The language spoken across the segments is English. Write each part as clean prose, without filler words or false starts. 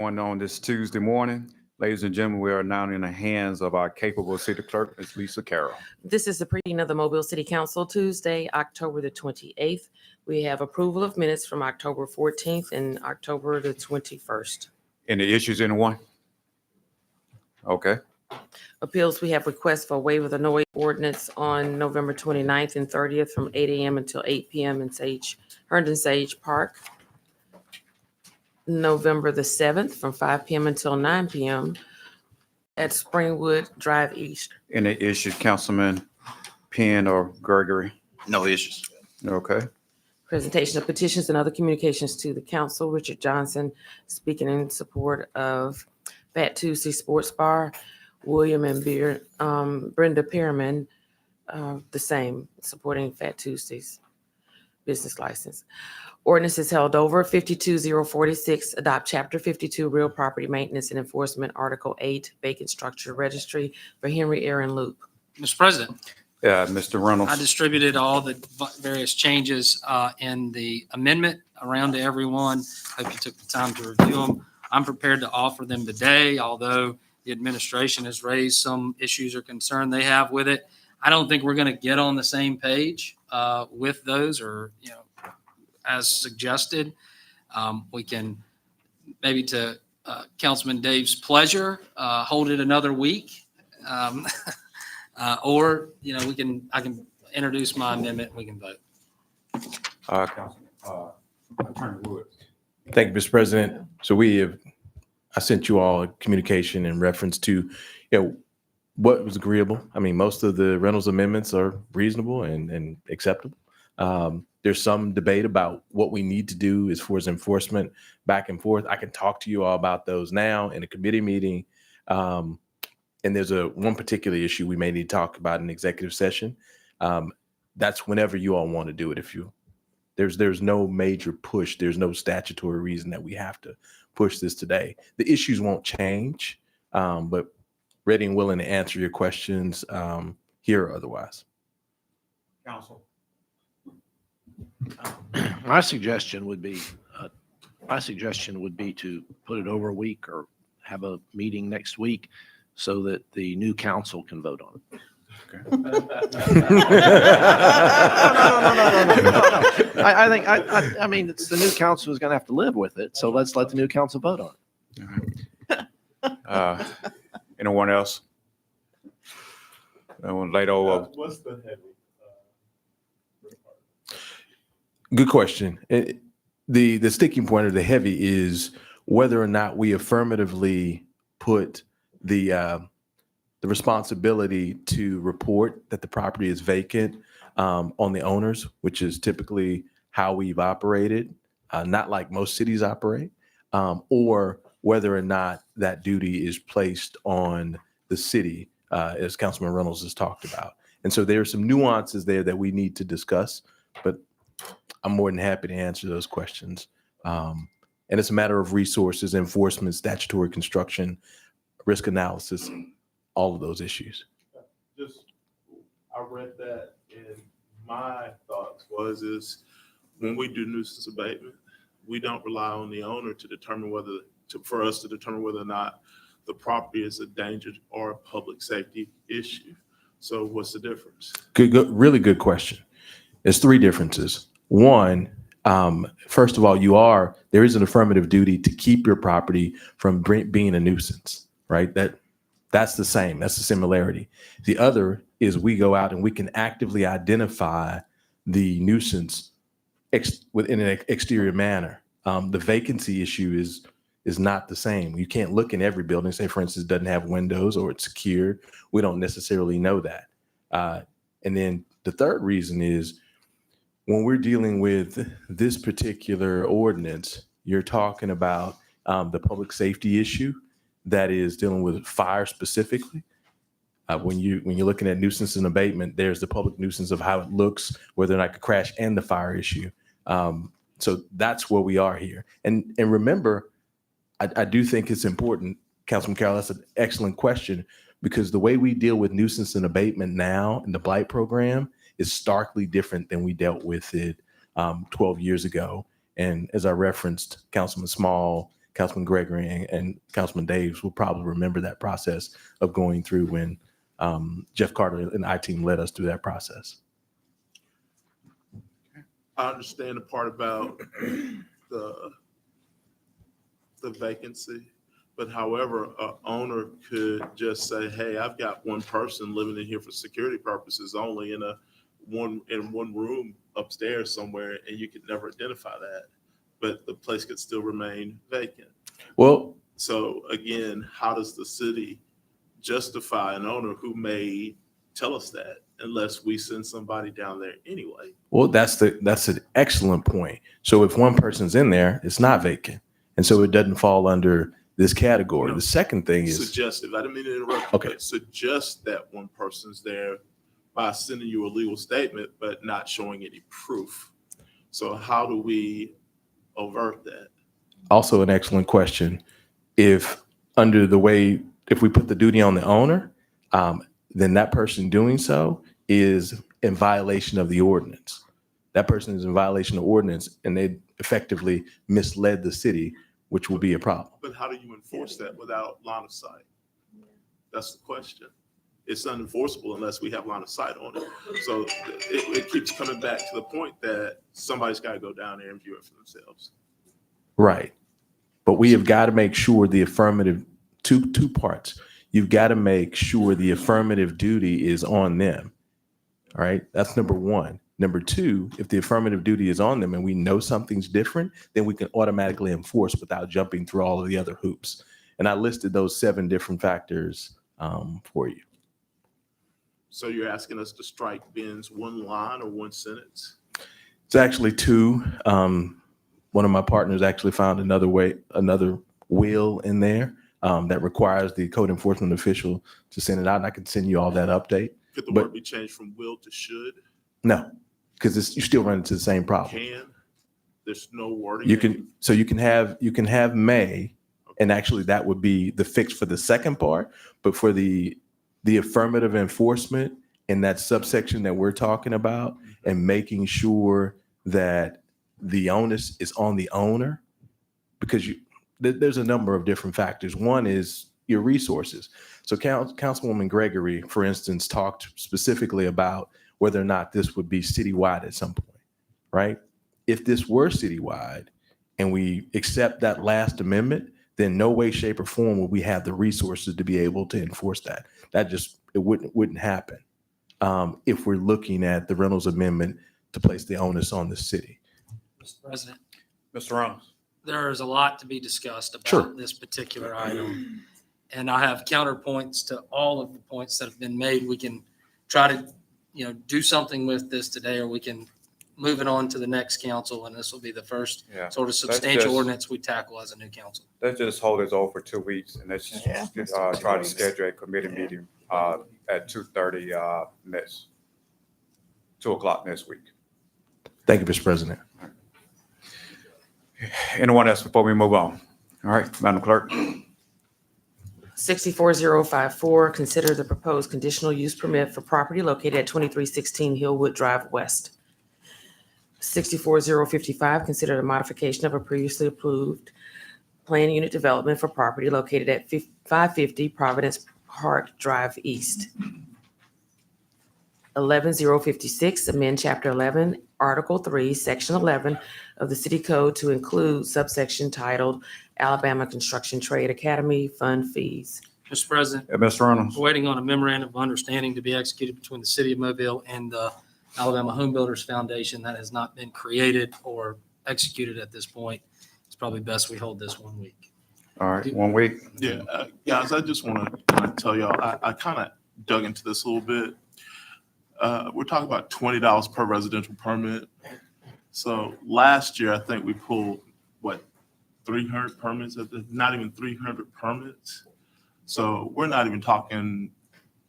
On this Tuesday morning. Ladies and gentlemen, we are now in the hands of our capable city clerk, Ms. Lisa Carroll. This is the reading of the Mobile City Council Tuesday, October the 28th. We have approval of minutes from October 14th and October the 21st. Any issues, anyone? Okay. Appeals, we have requests for waiver of the noise ordinance on November 29th and 30th from 8 a.m. until 8 p.m. in Herndon Sage Park. November the 7th from 5 p.m. until 9 p.m. at Springwood Drive East. Any issues, Councilman Penn or Gregory? No issues. Okay. Presentation of petitions and other communications to the council. Richard Johnson speaking in support of Fat Tuesday Sports Bar. William and Brenda Pearman, the same, supporting Fat Tuesday's business license. Ordinance is held over. 52046, adopt Chapter 52, Real Property Maintenance and Enforcement, Article 8, Vacant Structure Registry for Henry Aaron Loop. Mr. President, Mr. Reynolds. I distributed all the various changes in the amendment around to everyone. Hope you took the time to review them. I'm prepared to offer them today, although the administration has raised some issues or concern they have with it. I don't think we're going to get on the same page with those, or as suggested. We can maybe, to Councilman Dave's pleasure, hold it another week. Or, I can introduce my amendment and we can vote. Councilman Attorney Wood. Thank you, Mr. President. So I sent you all a communication in reference to, what was agreeable. I mean, most of the Reynolds amendments are reasonable and acceptable. There's some debate about what we need to do as far as enforcement back and forth. I can talk to you all about those now in a committee meeting. And there's one particular issue we may need to talk about in executive session. That's whenever you all want to do it. There's no major push. There's no statutory reason that we have to push this today. The issues won't change, but ready and willing to answer your questions here or otherwise. Council. My suggestion would be to put it over a week or have a meeting next week so that the new council can vote on it. Okay. No. I mean, it's the new council is going to have to live with it. So let's let the new council vote on it. Anyone else? No one laid over. What's the heavy? Good question. The sticking point of the heavy is whether or not we affirmatively put the responsibility to report that the property is vacant on the owners, which is typically how we've operated, not like most cities operate, or whether or not that duty is placed on the city, as Councilman Reynolds has talked about. And so there are some nuances there that we need to discuss, but I'm more than happy to answer those questions. And it's a matter of resources, enforcement, statutory construction, risk analysis, all of those issues. I read that, and my thoughts is when we do nuisance abatement, we don't rely on the owner to determine for us to determine whether or not the property is a danger or a public safety issue. So what's the difference? Good, really good question. There's three differences. One, first of all, there is an affirmative duty to keep your property from being a nuisance, right? That's the same. That's the similarity. The other is we go out and we can actively identify the nuisance within an exterior manner. The vacancy issue is not the same. You can't look in every building, say, for instance, doesn't have windows or it's secured. We don't necessarily know that. And then the third reason is when we're dealing with this particular ordinance, you're talking about the public safety issue that is dealing with fire specifically. When you're looking at nuisance and abatement, there's the public nuisance of how it looks, whether or not it could crash, and the fire issue. So that's where we are here. And remember, I do think it's important, Councilman Carroll, that's an excellent question, because the way we deal with nuisance and abatement now in the blight program is starkly different than we dealt with it 12 years ago. And as I referenced, Councilman Small Councilman Gregory and Councilman Daves will probably remember that process of going through when Jeff Carter and I team led us through that process. I understand the part about the vacancy, but however, a owner could just say, hey, I've got one person living in here for security purposes only in one room upstairs somewhere, and you could never identify that, but the place could still remain vacant. Well, So again, how does the city justify an owner who may tell us that unless we send somebody down there anyway? well, that's an excellent point. So if one person's in there, it's not vacant, and so it doesn't fall under this category. No. The second thing is Suggestive. I didn't mean to interrupt you, Okay. but suggest that one person's there by sending you a legal statement, but not showing any proof. So how do we avert that? also an excellent question. If we put the duty on the owner, then that person doing so is in violation of the ordinance. That person is in violation of ordinance, and they effectively misled the city, which will be a problem. But how do you enforce that without line of sight? That's the question. It's unenforceable unless we have line of sight on it. So it keeps coming back to the point that somebody's got to go down there and view it for themselves. Right. But we have got to make sure the affirmative, two parts. You've got to make sure the affirmative duty is on them. All right. That's number one. Number two, if the affirmative duty is on them and we know something's different, then we can automatically enforce without jumping through all of the other hoops. And I listed those 7 different factors for you. So you're asking us to strike Ben's one line or one sentence? It's actually 2. One of my partners actually found another will in there that requires the code enforcement official to send it out, and I can send you all that update. Could the But- word be changed from will to should? No, because you still run into the same problem. Can? There's no wording? You that can have may, and actually that would be the fix for the second part, but for the affirmative enforcement in that subsection that we're talking about, and making sure that the onus is on the owner, because there's a number of different factors. One is your resources. So Councilwoman Gregory, for instance, talked specifically about whether or not this would be citywide at some point, right? If this were citywide and we accept that last amendment, then no way, shape, or form would we have the resources to be able to enforce that. It wouldn't happen if we're looking at the Reynolds Amendment to place the onus on the city. Mr. President, Mr. Reynolds. there is a lot to be discussed Sure. about this particular item. And I have counterpoints to all of the points that have been made. We can try to, do something with this today, or we can move it on to the next council. And this will be the first Yeah. sort of just- substantial ordinance we tackle as a new council. Let's just hold this over for 2 weeks and let's try to schedule a committee meeting at 2:30 next 2 o'clock next week. Thank you, Mr. President. Anyone else before we move on? All right, Madam Clerk. 64054, consider the proposed conditional use permit for property located at 2316 Hillwood Drive West. 64055, consider the modification of a previously approved plan unit development for property located at 550 Providence Park Drive East. 11056, amend Chapter 11, Article 3, Section 11 of the City Code to include subsection titled Alabama Construction Trade Academy Fund Fees. Mr. President, Mr. Reynolds. we're waiting on a memorandum of understanding to be executed between the city of Mobile and the Alabama Home Builders Foundation. That has not been created or executed at this point. It's probably best we hold this 1 week. All right, 1 week. Yeah, guys, I just want to kind of tell y'all, I kind of dug into this a little bit. We're talking about $20 per residential permit. So last year, I think we pulled, 300 permits, not even 300 permits. So we're not even talking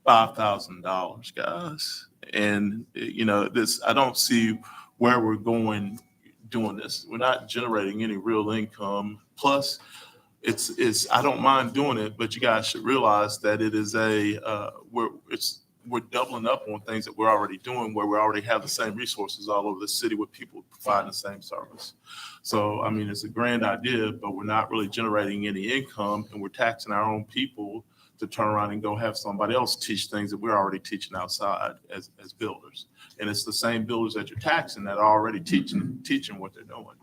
$5,000, guys. And, I don't see where we're going doing this. We're not generating any real income. Plus, I don't mind doing it, but you guys should realize that it is we're doubling up on things that we're already doing where we already have the same resources all over the city with people providing the same service. So, I mean, it's a grand idea, but we're not really generating any income and we're taxing our own people to turn around and go have somebody else teach things that we're already teaching outside as builders. And it's the same builders that you're taxing that are already teaching what they're doing.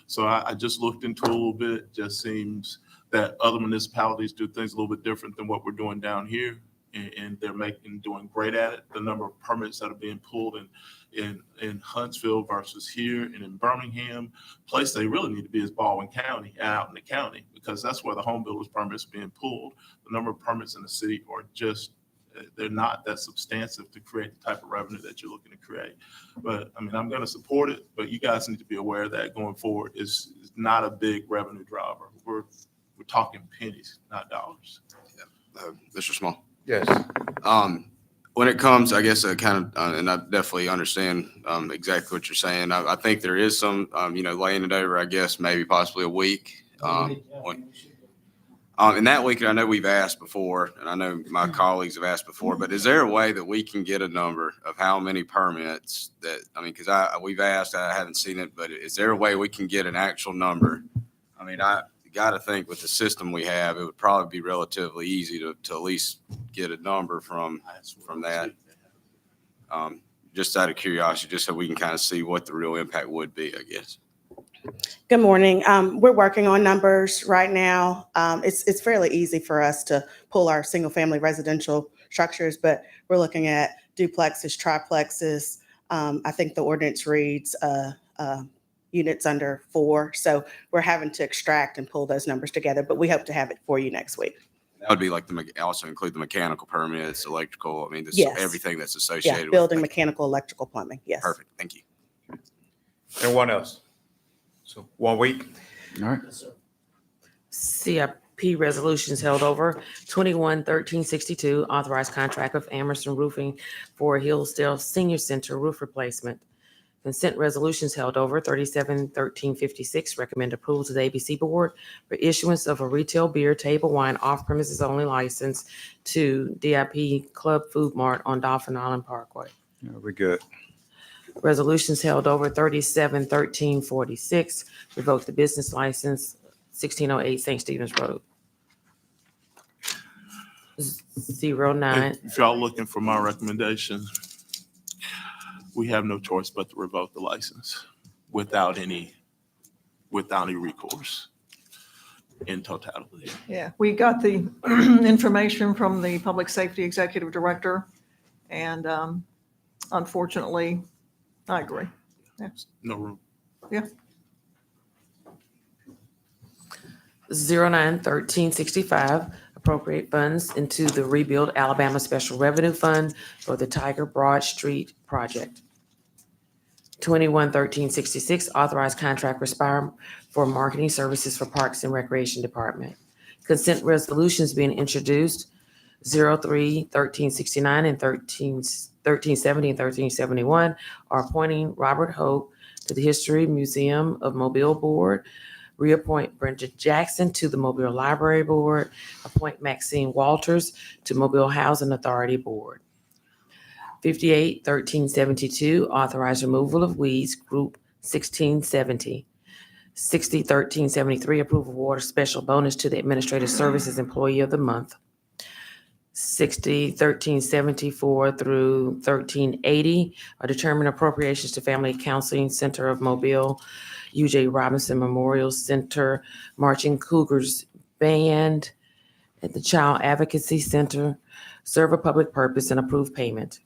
So I just looked into it a little bit, just seems that other municipalities do things a little bit different than what we're doing down here. And they're doing great at it. The number of permits that are being pulled in Huntsville versus here and in Birmingham, place they really need to be is Baldwin County, out in the county, because that's where the home builders permits are being pulled. The number of permits in the city are just, they're not that substantive to create the type of revenue that you're looking to create. But I mean, I'm going to support it, but you guys need to be aware that going forward is not a big revenue driver. We're talking pennies, not dollars. Mr. Small. Yes. When it comes, I guess, kind of, and I definitely understand exactly what you're saying. I think there is some, laying it over, I guess, maybe possibly a week. In that week, I know we've asked before, and I know my colleagues have asked before, but is there a way that we can get a number of how many permits that, I mean, because we've asked, I haven't seen it, but is there a way we can get an actual number? I mean, I got to think with the system we have, it would probably be relatively easy to at least get a number from that. Just out of curiosity, just so we can kind of see what the real impact would be, I guess. Good morning. We're working on numbers right now. It's fairly easy for us to pull our single-family residential structures, but we're looking at duplexes, triplexes. I think the ordinance reads units under 4. So we're having to extract and pull those numbers together, but we hope to have it for you next week. That would be like also include the mechanical permits, electrical, I mean, Yes. everything that's associated Yeah, with building, it. mechanical, electrical, plumbing. Yes. Perfect, thank you. Anyone else? So 1 week? All right. CIP resolutions held over. 21-1362, authorized contract with Amerson Roofing for Hillsdale Senior Center roof replacement. Consent resolutions held over. 37-1356, recommend approval to the ABC Board for issuance of a retail beer, table wine, off-premises only license to DIP Club Food Mart on Dolphin Island Parkway. Yeah, we good. Resolutions held over. 37-1346, revoke the business license, 1608 St. Stephen's Road. 09. If y'all looking for my recommendation, we have no choice but to revoke the license without any recourse in totality. Yeah, we got the information from the Public Safety Executive Director, and unfortunately, I agree. No room. 09-1365, appropriate funds into the Rebuild Alabama Special Revenue Fund for the Tiger Broad Street project. 21-1366, authorized contract with Spire for marketing services for Parks and Recreation Department. Consent resolutions being introduced, 03-1369 and 1370 and 1371 are appointing Robert Hope to the History Museum of Mobile Board, reappoint Brenda Jackson to the Mobile Library Board, appoint Maxine Walters to Mobile Housing Authority Board. 58-1372, authorize removal of weeds, group 1670. 60-1373, approval of water special bonus to the Administrative Services Employee of the Month. 60-1374 through 1380 are determined appropriations to Family Counseling Center of Mobile, UJ Robinson Memorial Center, Marching Cougars Band, at the Child Advocacy Center, serve a public purpose and approve payment.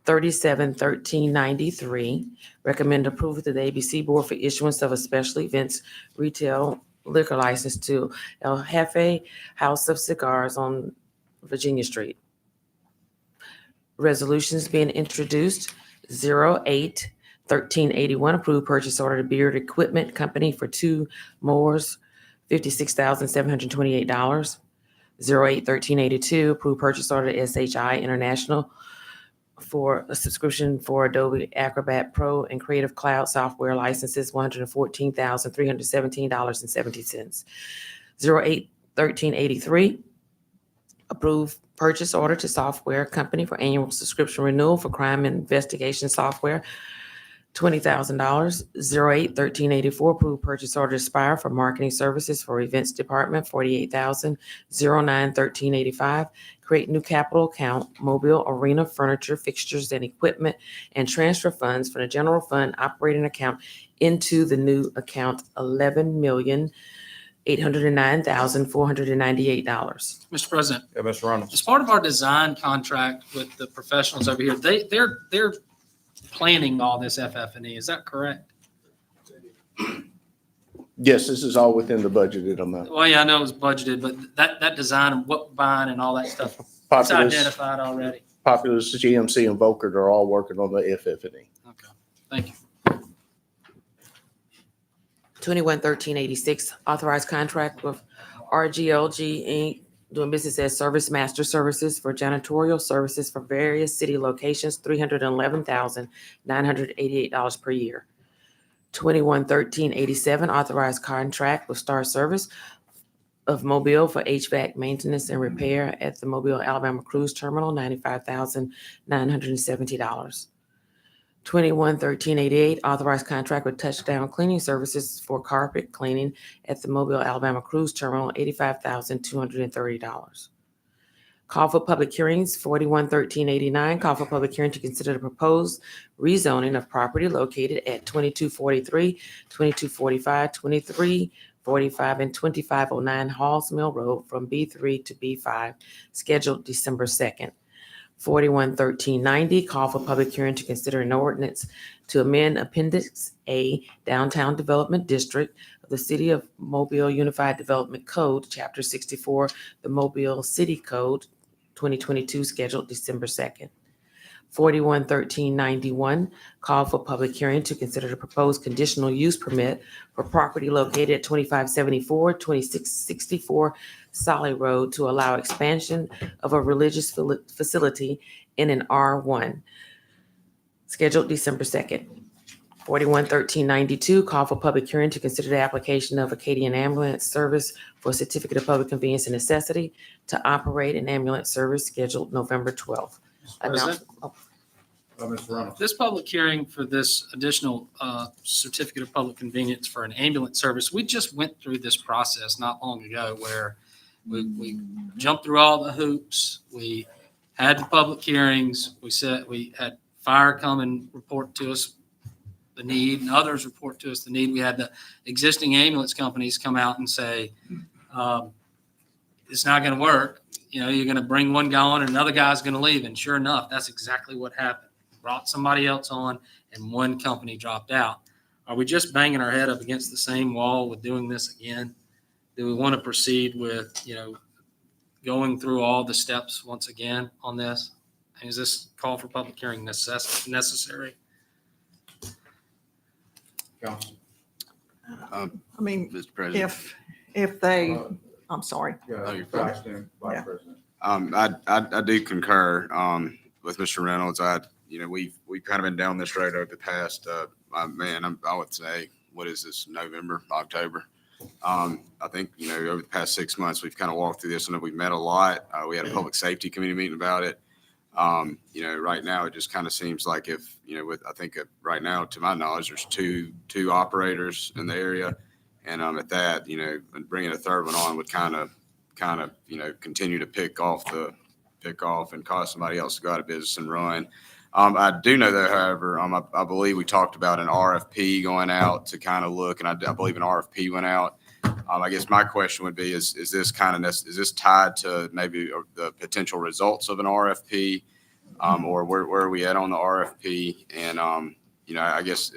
37-1393, recommend approval to the ABC Board for issuance of a special events retail liquor license to El Jefe House of Cigars on Virginia Street. Resolutions being introduced, 08-1381, approved purchase order to Beard Equipment Company for 2 mowers, $56,728. 08-1382, approved purchase order to SHI International for a subscription for Adobe Acrobat Pro and Creative Cloud software licenses, $114,317.70. 08-1383, approve purchase order to software company for annual subscription renewal for crime investigation software, $20,000. 08-1384, approve purchase order to Spire for marketing services for events department, $48,000. 09-1385, create new capital account, mobile arena furniture, fixtures, and equipment, and transfer funds from the general fund operating account into the new account, $11,809,498. Mr. President, Yeah, Mr. Reynolds. as part of our design contract with the professionals over here, they're planning all this FF&E. Is that correct? Yes, this is all within the budgeted amount. Well, yeah, I know it was budgeted, but that design and what buying and all that stuff, it's Populous, identified already. Populous, GMC, and Volkert are all working on the FF&E. Okay, thank you. 21-1386, authorized contract with RGLG Inc., doing business as Service Master Services for janitorial services for various city locations, $311,988 per year. 21-1387, authorized contract with Star Service of Mobile for HVAC maintenance and repair at the Mobile, Alabama Cruise Terminal, $95,970. 21-1388, authorized contract with Touchdown Cleaning Services for carpet cleaning at the Mobile, Alabama Cruise Terminal, $85,230. Call for public hearings, 41-1389, call for public hearing to consider the proposed rezoning of property located at 2243, 2245, 2345, and 2509 Halls Mill Road from B3 to B5, scheduled December 2nd. 41-1390, call for public hearing to consider an ordinance to amend Appendix A Downtown Development District of the City of Mobile Unified Development Code, Chapter 64, the Mobile City Code, 2022, scheduled December 2nd. 41-1391, call for public hearing to consider the proposed conditional use permit for property located at 2574, 2664 Solly Road to allow expansion of a religious facility in an R1, scheduled December 2nd. 41-1392, call for public hearing to consider the application of Acadian Ambulance Service for a certificate of public convenience and necessity to operate an ambulance service, scheduled November 12th. President? Mr. Reynolds. This public hearing for this additional certificate of public convenience for an ambulance service, we just went through this process not long ago where we jumped through all the hoops. We had the public hearings. We said we had fire come and report to us the need, and others report to us the need. We had the existing ambulance companies come out and say, it's not going to work. You know, you're going to bring one guy on and another guy's going to leave. And sure enough, that's exactly what happened. Brought somebody else on and one company dropped out. Are we just banging our head up against the same wall with doing this again? Do we want to proceed with, going through all the steps once again on this? And is this call for public hearing necessary? Council. I mean, Mr. President. if they, I'm sorry. Yeah, you're fine. Vice Yeah. President. I do concur with Mr. Reynolds. We've kind of been down this road over the past, I would say, what is this, November, October? I think, over the past 6 months, we've kind of walked through this and we've met a lot. We had a public safety committee meeting about it. Right now, it just kind of seems like right now, to my knowledge, there's two operators in the area. And at that, bringing a third one on would kind of, continue to pick off and cause somebody else to go out of business and run. I do know though, however, I believe we talked about an RFP going out to kind of look, and I believe an RFP went out. I guess my question would be, is this tied to maybe the potential results of an RFP? Or where are we at on the RFP? And, I guess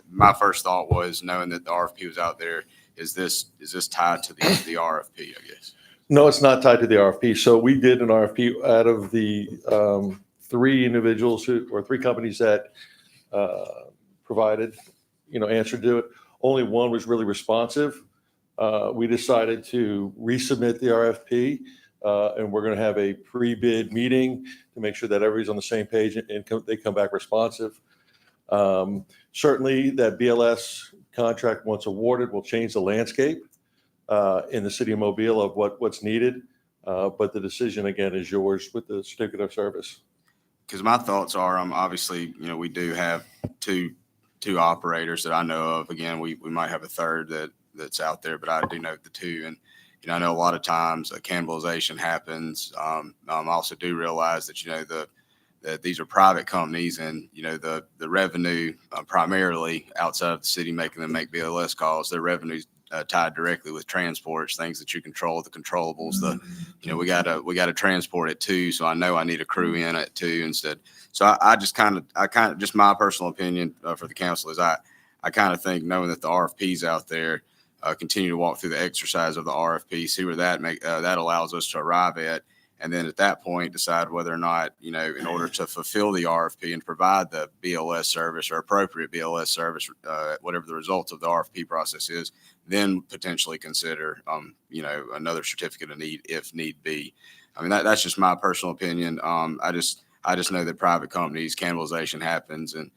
my first thought was, knowing that the RFP was out there, is this tied to the RFP, I guess? No, it's not tied to the RFP. So we did an RFP out of the three companies that provided, answered to it. Only one was really responsive. We decided to resubmit the RFP, and we're going to have a pre-bid meeting to make sure that everybody's on the same page and they come back responsive. Certainly, that BLS contract, once awarded, will change the landscape in the city of Mobile of what's needed. But the decision again is yours with the certificate of service. Because my thoughts are, obviously, we do have two operators that I know of. Again, we might have a third that's out there, but I do know the two. And, I know a lot of times cannibalization happens. I also do realize that, that these are private companies and, the revenue primarily outside of the city making them make BLS calls, their revenue's tied directly with transports, things that you control, the controllables, we gotta transport it too. So I know I need a crew in it too instead. So I just just my personal opinion for the council is I kind of think knowing that the RFP's out there, continue to walk through the exercise of the RFP, see where that allows us to arrive at. And then at that point, decide whether or not, in order to fulfill the RFP and provide the BLS service or appropriate BLS service, whatever the results of the RFP process is, then potentially consider, another certificate of need if need be. I mean, that's just my personal opinion. I just know that private companies, cannibalization happens, and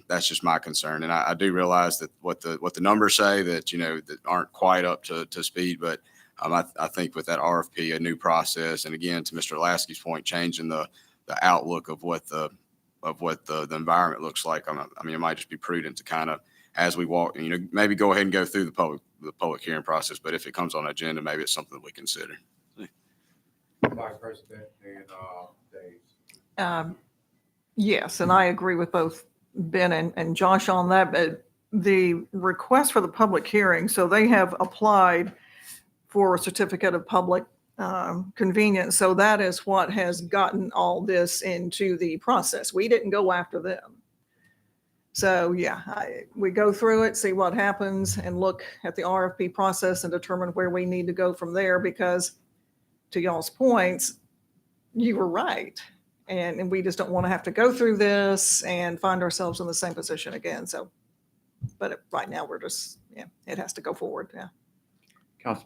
that's just my concern. And I do realize that what the numbers say that, that aren't quite up to speed, but I think with that RFP, a new process, and again, to Mr. Lasky's point, changing the outlook of what the environment looks like. It might just be prudent to kind of, as we walk, maybe go ahead and go through the public hearing process. But if it comes on the agenda, maybe it's something that we consider. Vice President and Dave. Yes, and I agree with both Ben and Josh on that. But the request for the public hearing, so they have applied for a certificate of public convenience. So that is what has gotten all this into the process. We didn't go after them. So yeah, we go through it, see what happens, and look at the RFP process and determine where we need to go from there. Because to y'all's points, you were right. And we just don't want to have to go through this and find ourselves in the same position again. So, but right now we're just, it has to go forward. Yeah.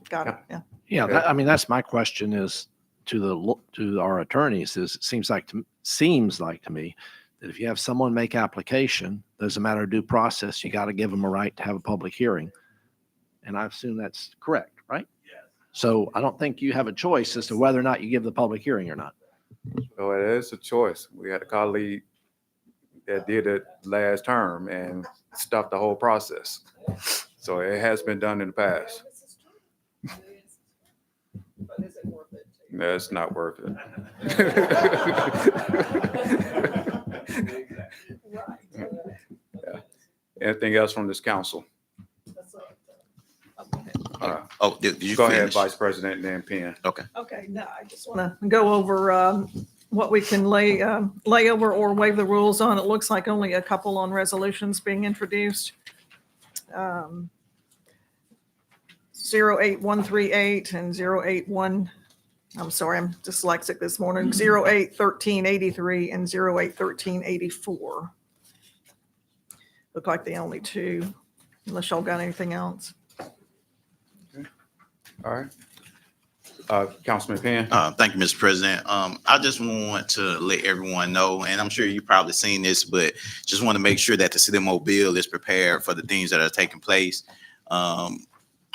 Got it. Yeah. Yeah, that's my question is to our attorneys is it seems like to me that if you have someone make application, there's a matter of due process. You got to give them a right to have a public hearing. And I assume that's correct, right? Yes. So I don't think you have a choice as to whether or not you give the public hearing or not. So it is a choice. We had a colleague that did it last term and stopped the whole process. So it has been done in the past. But is it worth it? No, it's not worth it. Yeah. Anything else from this council? Oh, did you Go ahead, finish? Vice President, and then Penn. Okay. Okay, no, I just want to go over what we can lay over or waive the rules on. It looks like only a couple on resolutions being introduced. 08138 and 081, I'm sorry, I'm dyslexic this morning, 081383 and 081384. Look like the only two, unless y'all got anything else. All right. Councilman Penn. Thank you, Mr. President. I just want to let everyone know, and I'm sure you've probably seen this, but just want to make sure that the city of Mobile is prepared for the things that are taking place.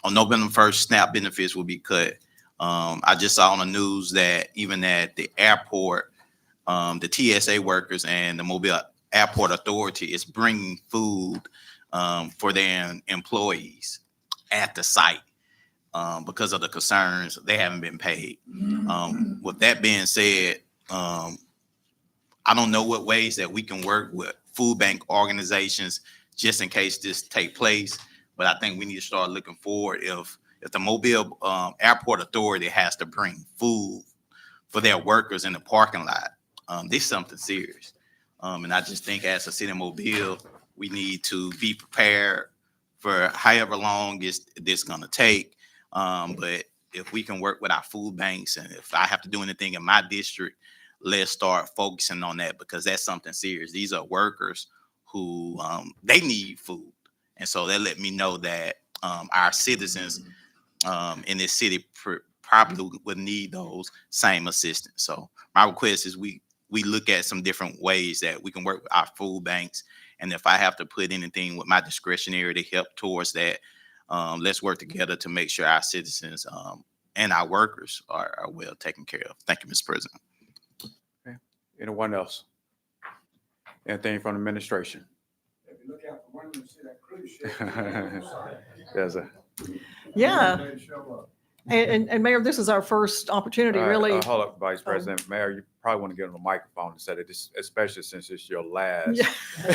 On November 1st, SNAP benefits will be cut. I just saw on the news that even at the airport, the TSA workers and the Mobile Airport Authority is bringing food for their employees at the site because of the concerns they haven't been paid. With that being said, I don't know what ways that we can work with food bank organizations just in case this take place. But I think we need to start looking forward if the Mobile Airport Authority has to bring food for their workers in the parking lot. This is something serious. And I just think as a city of Mobile, we need to be prepared for however long this going to take. But if we can work with our food banks, and if I have to do anything in my district, let's start focusing on that because that's something serious. These are workers who they need food. And so they let me know that our citizens in this city probably would need those same assistance. So my request is we look at some different ways that we can work with our food banks. And if I have to put anything with my discretionary to help towards that, let's work together to make sure our citizens and our workers are well taken care of. Thank you, Mr. President. Anyone else? Anything from the administration? Look out for when you see that cruise ship. There's a. Yeah. And Mayor, this is our first opportunity, really. Hold up, Vice President. Mayor, you probably want to get on the microphone and say that this, especially since it's your last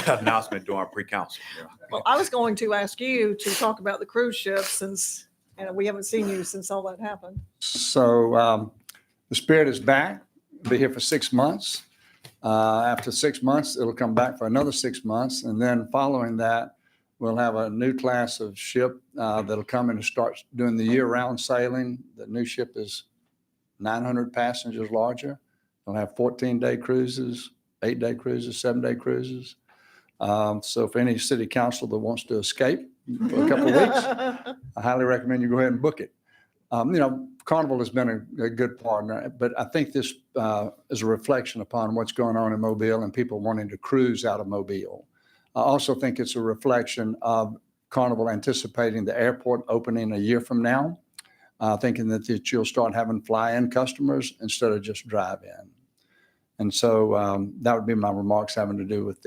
announcement during pre-council. Yeah. Well, I was going to ask you to talk about the cruise ship since, we haven't seen you since all that happened. So the Spirit is back, be here for 6 months. After 6 months, it'll come back for another 6 months. And then following that, we'll have a new class of ship that'll come in and start doing the year-round sailing. The new ship is 900 passengers larger. They'll have 14-day cruises, 8-day cruises, 7-day cruises. So if any city council that wants to escape for a couple of weeks, I highly recommend you go ahead and book it. Carnival has been a good partner, but I think this is a reflection upon what's going on in Mobile and people wanting to cruise out of Mobile. I also think it's a reflection of Carnival anticipating the airport opening a year from now, thinking that you'll start having fly-in customers instead of just drive-in. And so that would be my remarks having to do with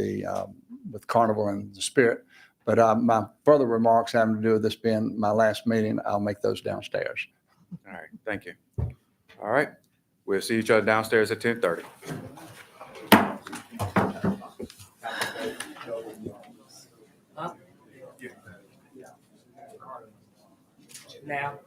with Carnival and the Spirit. But my further remarks having to do with this being my last meeting, I'll make those downstairs. All right, thank you. All right, we'll see each other downstairs at 10:30. Now.